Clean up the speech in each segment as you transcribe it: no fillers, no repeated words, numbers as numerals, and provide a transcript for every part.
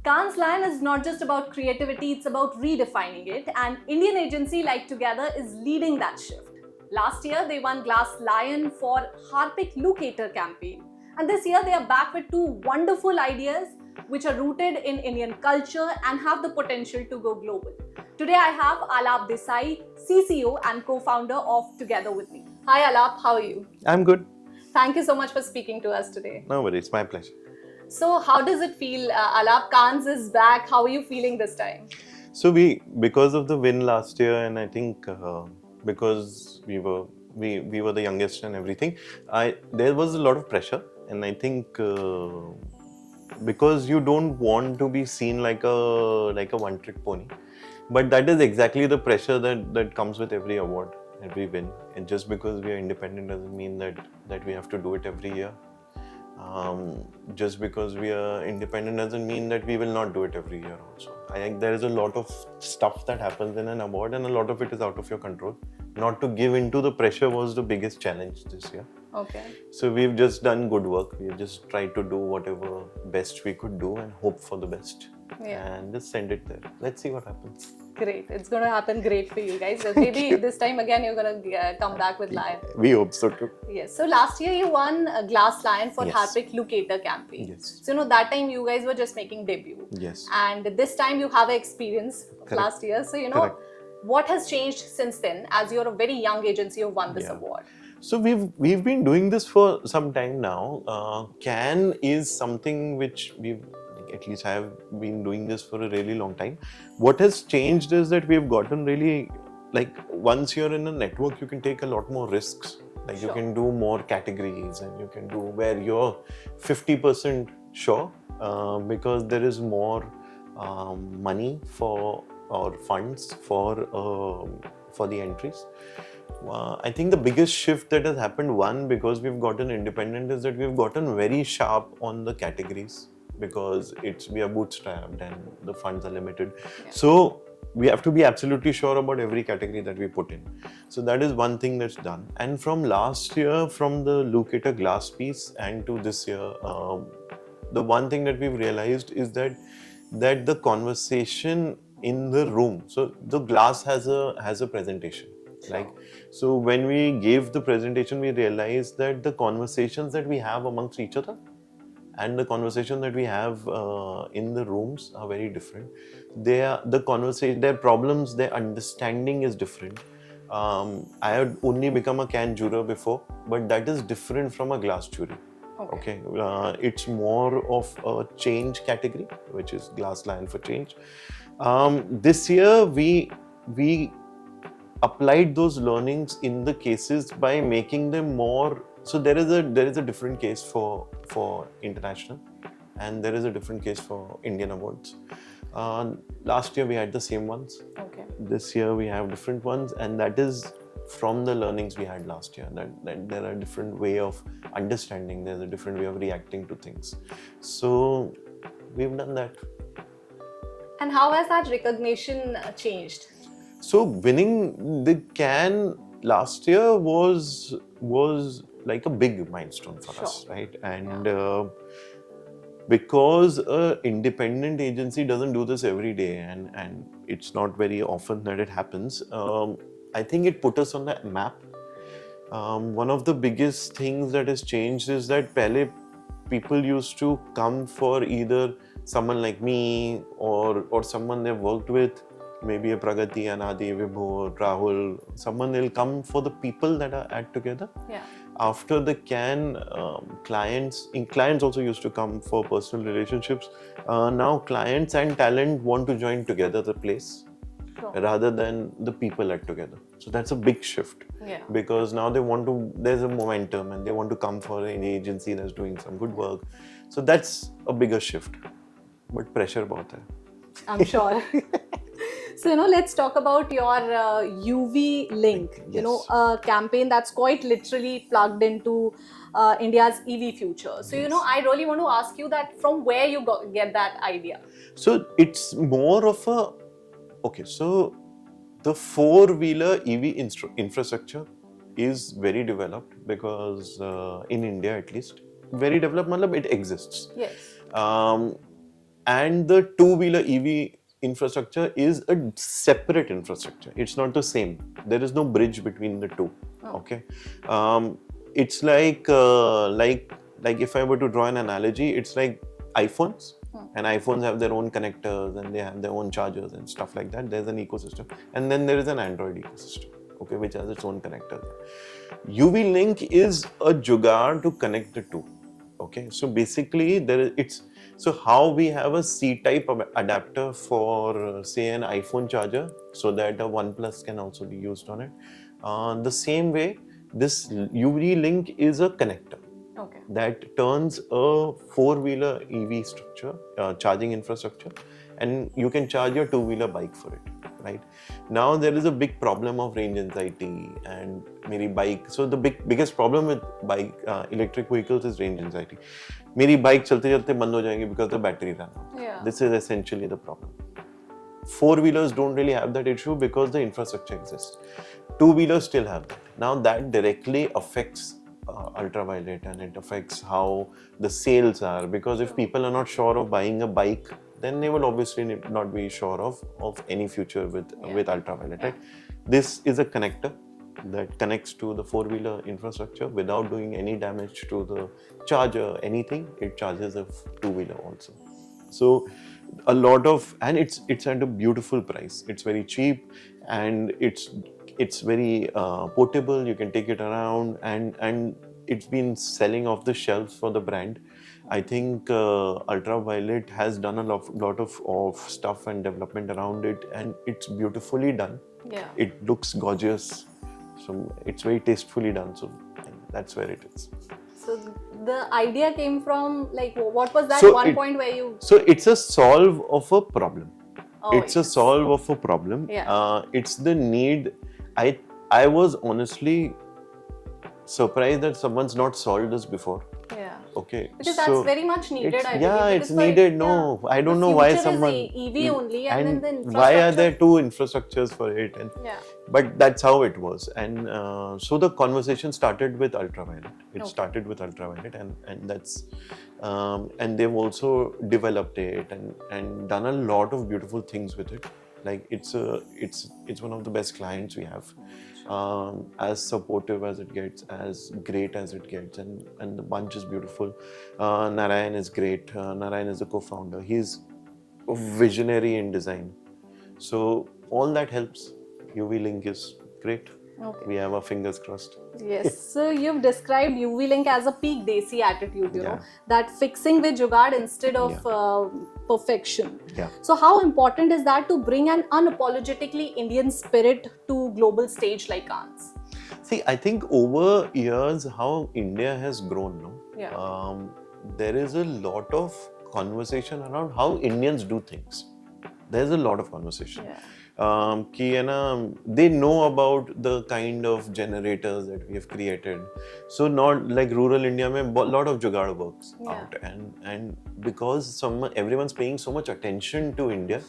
Cannes Lion is not just about creativity, it's about redefining it, and Indian agency like Together is leading that shift. Last year, they won Glass Lion for Harpic Locator campaign. And this year, they are back with two wonderful ideas which are rooted in Indian culture and have the potential to go global. Today, I have Alap Desai, CCO and co-founder of Together with me. Hi Alap, how are you? I'm good. Thank you so much for speaking to us today. No worries, my pleasure. So, how does it feel, Alap? Cannes is back. How are you feeling this time? So because of the win last year, and I think because we were the youngest and everything, there was a lot of pressure, and I think because you don't want to be seen like a one-trick pony, but that is exactly the pressure that comes with every award, every win, and just because we are independent doesn't mean that we have to do it every year. Just because we are independent doesn't mean that we will not do it every year also. I think there is a lot of stuff that happens in an award and a lot of it is out of your control. Not to give into the pressure was the biggest challenge this year. Okay. So we've just done good work. We've just tried to do whatever best we could do and hope for the best. Yeah. And just send it there. Let's see what happens. Great. It's going to happen great for you guys. Maybe this time again you're going to come back with Lion. We hope so too. Yes. So last year you won a Glass Lion for Yes. Harpic Locator campaign. Yes. So that time you guys were just making debut. Yes. And this time you have experience of Correct. last year. So Correct. what has changed since then? As you're a very young agency, you won this award. So we've been doing this for some time now. Cannes is something which at least I have been doing this for a really long time. What has changed is that we've gotten really, once you're in a network, you can take a lot more risks. You can do more categories and you can do where you're 50% sure because there is more money or funds for the entries. I think the biggest shift that has happened, one, because we've gotten independent, is that we've gotten very sharp on the categories because we are bootstrapped and the funds are limited. Yeah. So we have to be absolutely sure about every category that we put in. So that is one thing that's done. And from last year, from the Locator glass piece and to this year, the one thing that we've realized is that the conversation in the room, so the glass has a presentation. So when we gave the presentation, we realized that the conversations that we have amongst each other and the conversation that we have in the rooms are very different. Their problems, their understanding is different. I had only become a Cannes juror before, but that is different from a glass jury. Okay. It's more of a change category, which is Glass Lion for change. This year we applied those learnings in the cases by making them more. So there is a different case for international, and there is a different case for Indian awards. Last year we had the same ones. Okay. This year we have different ones, and that is from the learnings we had last year. That there are different way of understanding. There's a different way of reacting to things. So we've done that. And how has that recognition changed? So winning the Cannes last year was like a big milestone for us, right? And because an independent agency doesn't do this every day, and it's not very often that it happens, I think it put us on the map. One of the biggest things that has changed is that pehle people used to come for either someone like me or someone they've worked with, maybe a Pragati, Anadi, Vibhu, Rahul, someone will come for the people that are at Together. Yeah. After the Cannes, clients also used to come for personal relationships. Now clients and talent want to join Together the place rather than the people at Together. So that's a big shift. Yeah. Because now there's a momentum and they want to come for an agency that's doing some good work. So that's a bigger shift. But pressure bahut hai. I'm sure. So, let's talk about your UV Link, Yes. A campaign that's quite literally plugged into India's EV future. So, Yes. I really want to ask you that from where you get that idea. So it's more of a, so the four-wheeler EV infrastructure is very developed because in India at least, very developed, it exists. Yes. and the two-wheeler EV infrastructure is a separate infrastructure. It's not the same. There is no bridge between the two. Oh. Okay, it's like if I were to draw an analogy, it's like iPhones. And iPhones have their own connectors and they have their own chargers and stuff like that. There's an ecosystem, and then there is an Android ecosystem, okay, which has its own connectors. UV Link is a jugaad to connect the two. Okay, so basically so how we have a C-type adapter for say an iPhone charger, so that a OnePlus can also be used on it. The same way, this UV Link is a connector. Okay. That turns a four-wheeler EV structure, charging infrastructure, and you can charge your two-wheeler bike for it, right? Now there is a big problem of range anxiety and maybe bike. So the biggest problem with electric vehicles is range anxiety. मेरी bike चलते चलते बंद हो जाएगी because the battery ran out. Yeah. This is essentially the problem. Four-wheelers don't really have that issue because the infrastructure exists. Two-wheelers still have that. Now that directly affects ultraviolet, and it affects how the sales are, because if people are not sure of buying a bike, then they will obviously not be sure of any future with ultraviolet, right? This is a connector that connects to the four-wheeler infrastructure without doing any damage to the charger, anything. It charges a two-wheeler also. So a lot of, and it's at a beautiful price. It's very cheap, and it's very portable. You can take it around, and it's been selling off the shelves for the brand. I think Ultraviolet has done a lot of stuff and development around it, and it's beautifully done. Yeah. It looks gorgeous, so it's very tastefully done. So that's where it is. So the idea came from, like, what was that point where you? So it's a solve of a problem. Oh, it's a solve of a problem. Yeah. It's the need. I was honestly surprised that someone's not solved this before. Yeah. Okay. Because that's very much needed. I believe. It's needed. No, I don't know why someone. EV only, and then the why are there two infrastructures for it? And but that's how it was, and so the conversation started with Ultraviolet. It started with Ultraviolet, and that's and they've also developed it and done a lot of beautiful things with it. Like it's one of the best clients we have. As supportive as it gets, as great as it gets, and the bunch is beautiful. Narayan is great. Narayan is the co-founder. He's a visionary in design. So all that helps. UV Link is great. Okay. We have our fingers crossed. Yes. So you've described UV Link as a peak desi attitude, you know, that fixing with jugaad instead of perfection. Yeah. So how important is that to bring an unapologetically Indian spirit to global stage like Cannes? See, I think over years how India has grown, no? Yeah. There is a lot of conversation around how Indians do things. There's a lot of conversation. Yeah. They know about the kind of generators that we have created. So not like rural India, a lot of jugaad works out, and because everyone's paying so much attention to India,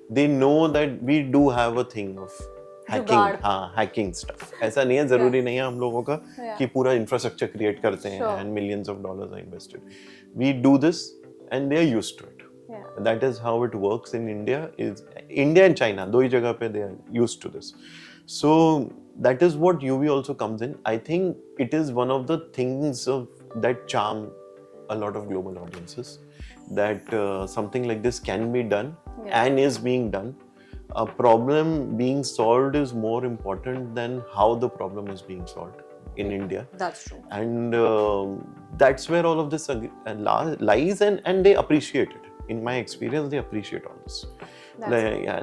they know that we do have a thing of hacking stuff. ऐसा नहीं है, जरूरी नहीं है हम लोगों का कि पूरा infrastructure create करते हैं and millions of dollars are invested. We do this and they are used to it. Yeah. That is how it works in India. India and China, दो ही जगह पे they are used to this. So that is what UV also comes in. I think it is one of the things that charm a lot of global audiences, that something like this can be done and is being done. A problem being solved is more important than how the problem is being solved in India. That's true. And that's where all of this lies, and they appreciate it. In my experience, they appreciate all this.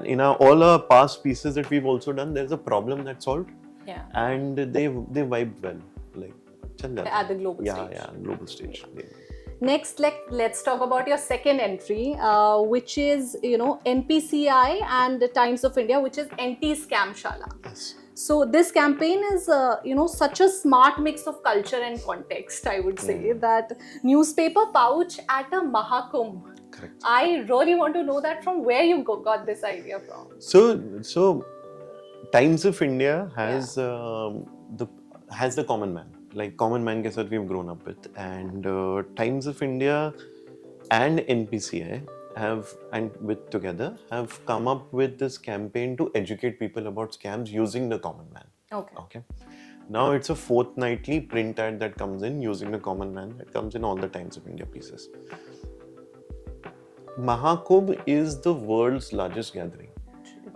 In all our past pieces that we've also done, there's a problem that's solved. Yeah. And they vibed well. Like at the global stage. Yeah, global stage. Next, let's talk about your second entry, which is, NPCI and the Times of India, which is Anti-Scamshala. Yes. So this campaign is, such a smart mix of culture and context, I would say, that newspaper pouch at a Mahakumbh. Correct. I really want to know that from where you got this idea from. So Times of India has the common man. Like common man के साथ we've grown up with, and Times of India and NPCI with Together have come up with this campaign to educate people about scams using the common man. Okay. Okay. Now it's a fortnightly print ad that comes in using the common man. It comes in all the Times of India pieces. Mahakumbh is the world's largest gathering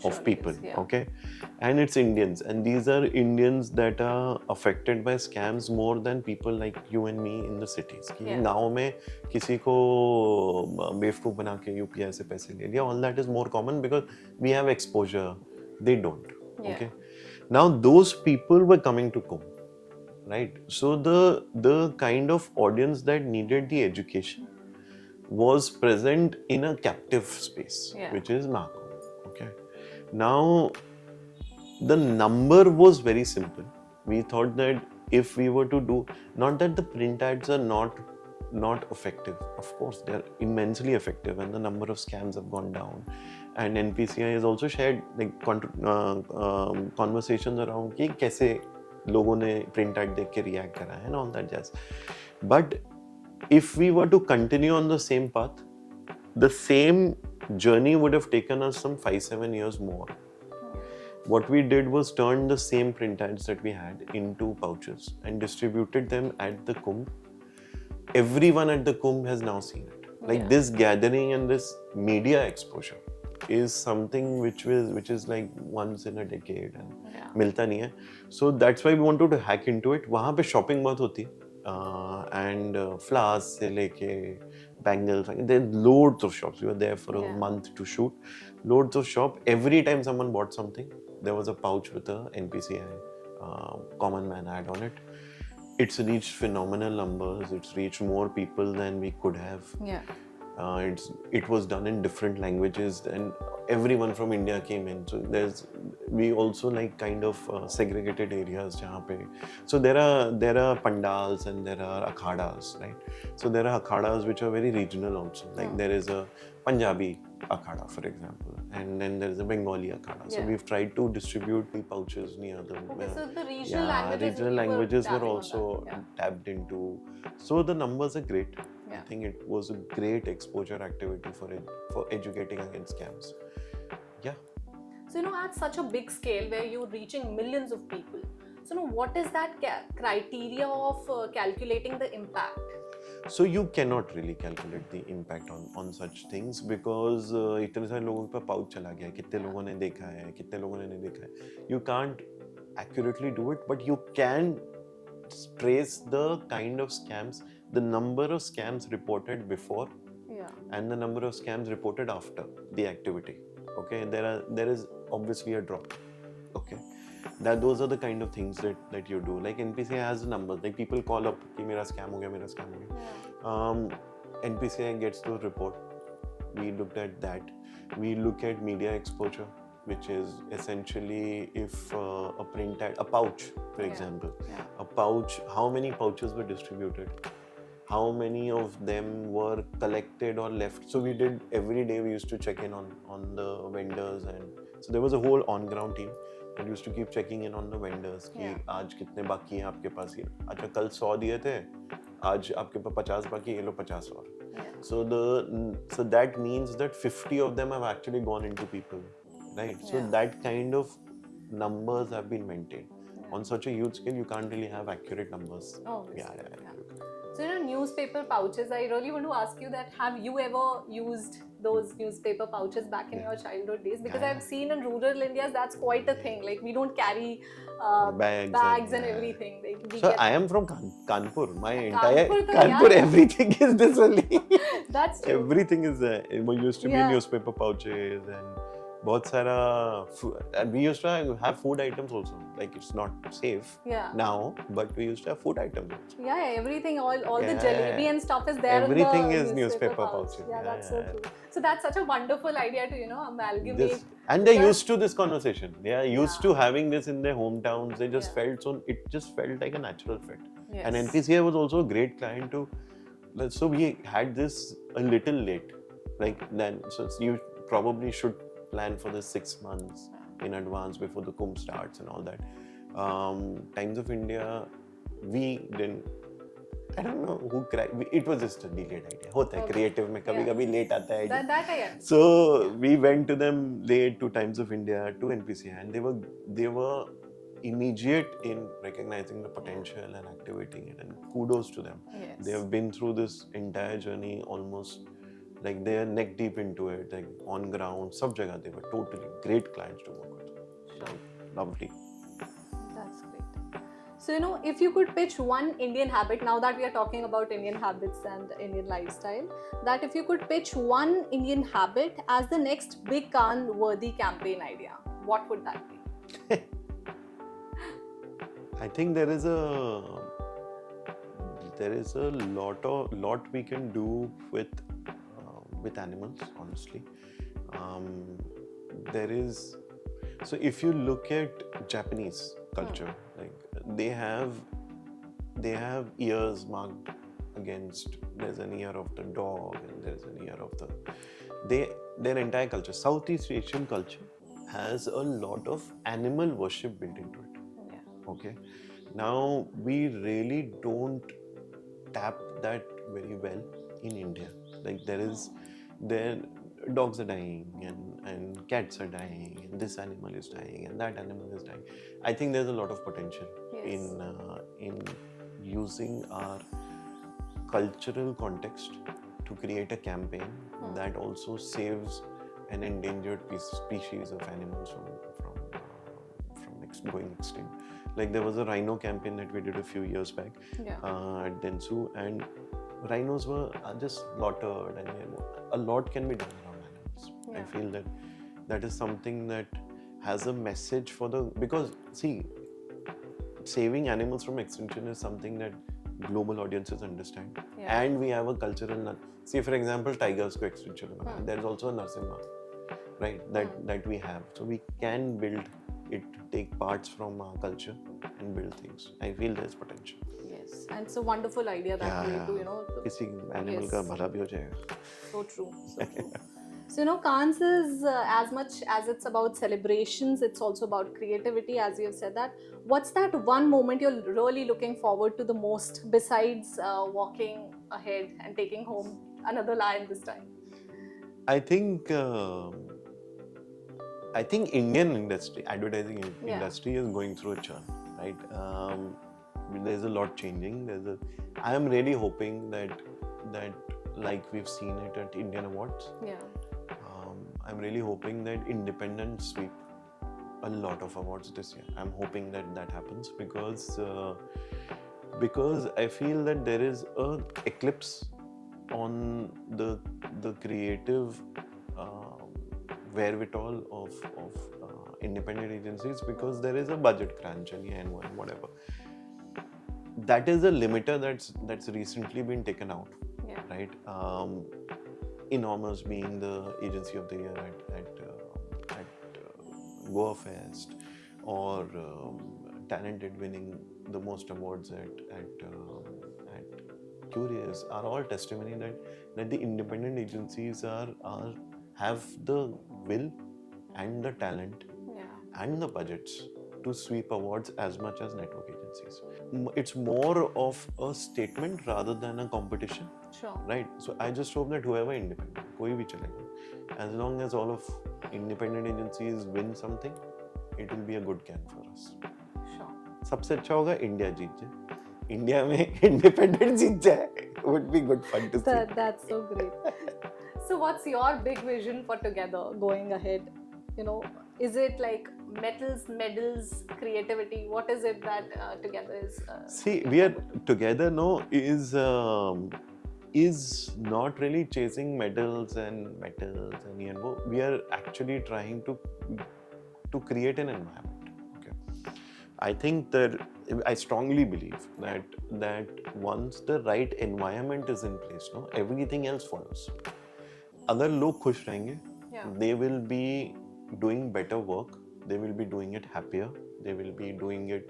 of surely people, is, yeah. okay, and it's Indians, and these are Indians that are affected by scams more than people like you and me in the cities. कि Yeah. गाँव में किसी को बेवकूफ बना के UPI से पैसे ले लिया, all that is more common because we have exposure. They don't. Yeah. Okay. Now those people were coming to Kumbh, right? So the kind of audience that needed the education was present in a captive space, Yeah. which is Mahakumbh. Okay. Now, the number was very simple. We thought that if we were to do, not that the print ads are not effective. Of course, they are immensely effective, and the number of scams have gone down. And NPCI has also shared like conversations around कि कैसे लोगों ने print ad देख के react करा है and all that jazz. But if we were to continue on the same path, the same journey would have taken us some 5-7 years more. What we did was turn the same print ads that we had into pouches and distributed them at the Kumbh. Everyone at the Kumbh has now seen it. Like Yeah. this gathering and this media exposure is something which is like once in a decade and Yeah. मिलता नहीं है. So that's why we wanted to hack into it. वहाँ पे shopping बहुत होती है. And flowers से लेके bangles, there's loads of shops. We were there for a Yeah. month to shoot. Loads of shop. Every time someone bought something, there was a pouch with a NPCI common man ad on it. It's reached phenomenal numbers. It's reached more people than we could have. Yeah. It was done in different languages, and everyone from India came in. So we also like kind of segregated areas jahan pe. So there are pandals and there are akhadas, right? So there are akhadas which are very regional also. Like there is a Punjabi akhada, for example, and then there is a Bengali akhada. So Yeah. we've tried to distribute the pouches near them. Okay, so the regional Yeah, languages, regional you were languages were tapping on also that. Yeah. tapped into. So the numbers are great. I Yeah. think it was a great exposure activity for educating against scams. Yeah. So, at such a big scale where you're reaching millions of people, so, what is that criteria of calculating the impact? So you cannot really calculate the impact on such things because इतने सारे लोगों पे pouch चला गया है, कितने लोगों ने देखा है, कितने लोगों ने नहीं देखा है. You can't accurately do it, but you can trace the kind of scams, the number of scams reported before Yeah. and the number of scams reported after the activity. Okay, there is obviously a drop. Okay, those are the kind of things that you do. Like NPCI has the numbers. Like people call up कि मेरा scam हो गया, मेरा scam हो गया. NPCI gets the report. We looked at that. We look at media exposure, which is essentially if a print ad, a pouch, for example, a pouch, how many pouches were distributed? How many of them were collected or left? So we did every day. We used to check in on the vendors, and so there was a whole on-ground team that used to keep checking in on the vendors. कि आज कितने बाकी हैं आपके पास ये? अच्छा कल 100 दिए थे, आज आपके पास 50 बाकी, ये लो 50 और. So that means that 50 of them have actually gone into people, right? So that kind of numbers have been maintained. On such a huge scale, you can't really have accurate numbers. Oh, Yeah. So, newspaper pouches, I really want to ask you that have you ever used those newspaper pouches back in your childhood days? Because I've seen in rural India that's quite a thing. Like we don't carry bags and everything. Like, we So get... I am from Kanpur. My entire Kanpur to, Kanpur, yeah. everything is this only. That's true. Everything is there. It used to be newspaper pouches and बहुत सारा, and we used to have food items also. Like it's not safe now, but we used to have food items also. Yeah, everything, all the jalebi and stuff is there. Everything in the is newspaper pouches. Yeah, that's so true. So that's such a wonderful idea to amalgamate. And they're used to this conversation. They are used to having this in their hometowns. They just felt it just felt like a natural fit. Yes. And NPCI was also a great client to. So we had this a little late, like then. So you probably should plan for this 6 months in advance before the Kumbh starts and all that. Times of India, we didn't I don't know who cracked. It was just a delayed idea. होता है Okay. creative में कभी Yeah. कभी late आता है idea. That I get. So we went to them late to Times of India, to NPCI, and they were immediate in recognizing the potential and activating it. And kudos to them. Yes. They have been through this entire journey almost like they are neck deep into it, like on ground. सब जगह they were totally great clients to work with. Sure. Lovely. That's great. So, if you could pitch one Indian habit, now that we are talking about Indian habits and Indian lifestyle, that if you could pitch one Indian habit as the next big Khan-worthy campaign idea, what would that be? I think there is a lot we can do with animals, honestly. So if you look at Japanese culture, like they have ears marked against. There's an ear of the dog, and there's an ear of their entire culture. Southeast Asian culture has a lot of animal worship built into it. Yeah. Okay, now we really don't tap that very well in India. Like dogs are dying and cats are dying and this animal is dying and that animal is dying. I think there's a lot of potential Yes. in using our cultural context to create a campaign that also saves an endangered species of animals from going extinct. Like there was a rhino campaign that we did a few years back at Dentsu, and rhinos were just slaughtered, and a lot can be done around animals. Yeah. I feel that is something that has a message for because see, saving animals from extinction is something that global audiences understand, and we have a cultural. See, for example, tigers go extinction. There is also a Narsimha, right? That we have, so we can build it, take parts from our culture and build things. I feel there's potential. Yes, and it's a wonderful idea that way to किसी animal का भला भी हो जाएगा. So true, so true. So Cannes is as much as it's about celebrations, it's also about creativity, as you have said that. What's that one moment you're really looking forward to the most besides walking ahead and taking home another lion this time? I think Indian industry, advertising industry is going through a churn, right? There's a lot changing. I am really hoping that like we've seen it at Indian Awards. Yeah. I'm really hoping that independents sweep a lot of awards this year. I'm hoping that happens because I feel that there is a eclipse on the creative wherewithal of independent agencies, because there is a budget crunch and whatever. That is a limiter that's recently been taken out, right? Enormous being the agency of the year at Goa Fest, or Talented winning the most awards at Curious, are all testimony that the independent agencies have the will and the talent and the budgets to sweep awards as much as network agencies. It's more of a statement rather than a competition. Sure. Right? So I just hope that whoever independent, koi bhi chalega, as long as all of independent agencies win something, it will be a good can for us. Sure. सबसे अच्छा होगा India जीत जाए. India में independent जीत जाए. Would be good fun to see. That's so great. So what's your big vision for Together going ahead? Is it like medals, creativity? What is it that Together is? See, we are Together is not really chasing medals and we are actually trying to create an environment. Okay, I think that I strongly believe that once the right environment is in place, everything else follows. अगर लोग खुश रहेंगे, they will be doing better work, they will be doing it happier, they will be doing it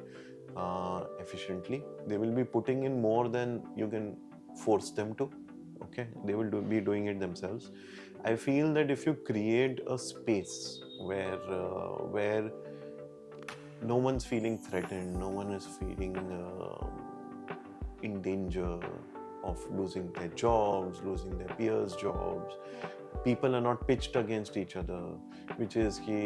efficiently, they will be putting in more than you can force them to. Okay, they will be doing it themselves. I feel that if you create a space where no one's feeling threatened, no one is feeling in danger of losing their jobs, losing their peers' jobs. People are not pitched against each other, which is कि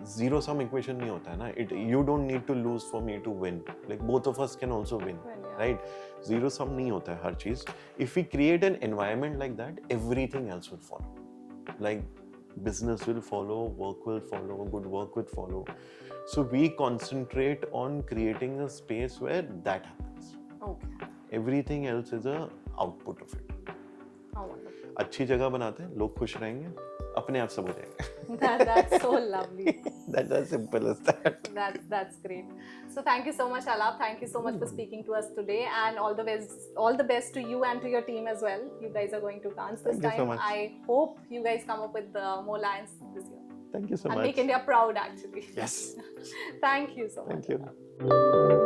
zero sum equation नहीं होता है ना. You don't need to lose for me to win. Like both of us can also win, right? Zero sum नहीं होता है हर चीज. If we create an environment like that, everything else will follow. Like business will follow, work will follow, good work will follow. So we concentrate on creating a space where that happens. Okay. Everything else is a output of it. How wonderful. अच्छी जगह बनाते हैं, लोग खुश रहेंगे, अपने आप सब हो जाएगा. That's so lovely. That's as simple as that. That's great. So thank you so much, Alap. Thank you so much for speaking to us today, and all the best to you and to your team as well. You guys are going to Cannes this Thank you so time. much. I hope you guys come up with more lions this year Thank you so and much. make India proud. Actually. Yes. Thank you so much. Thank you.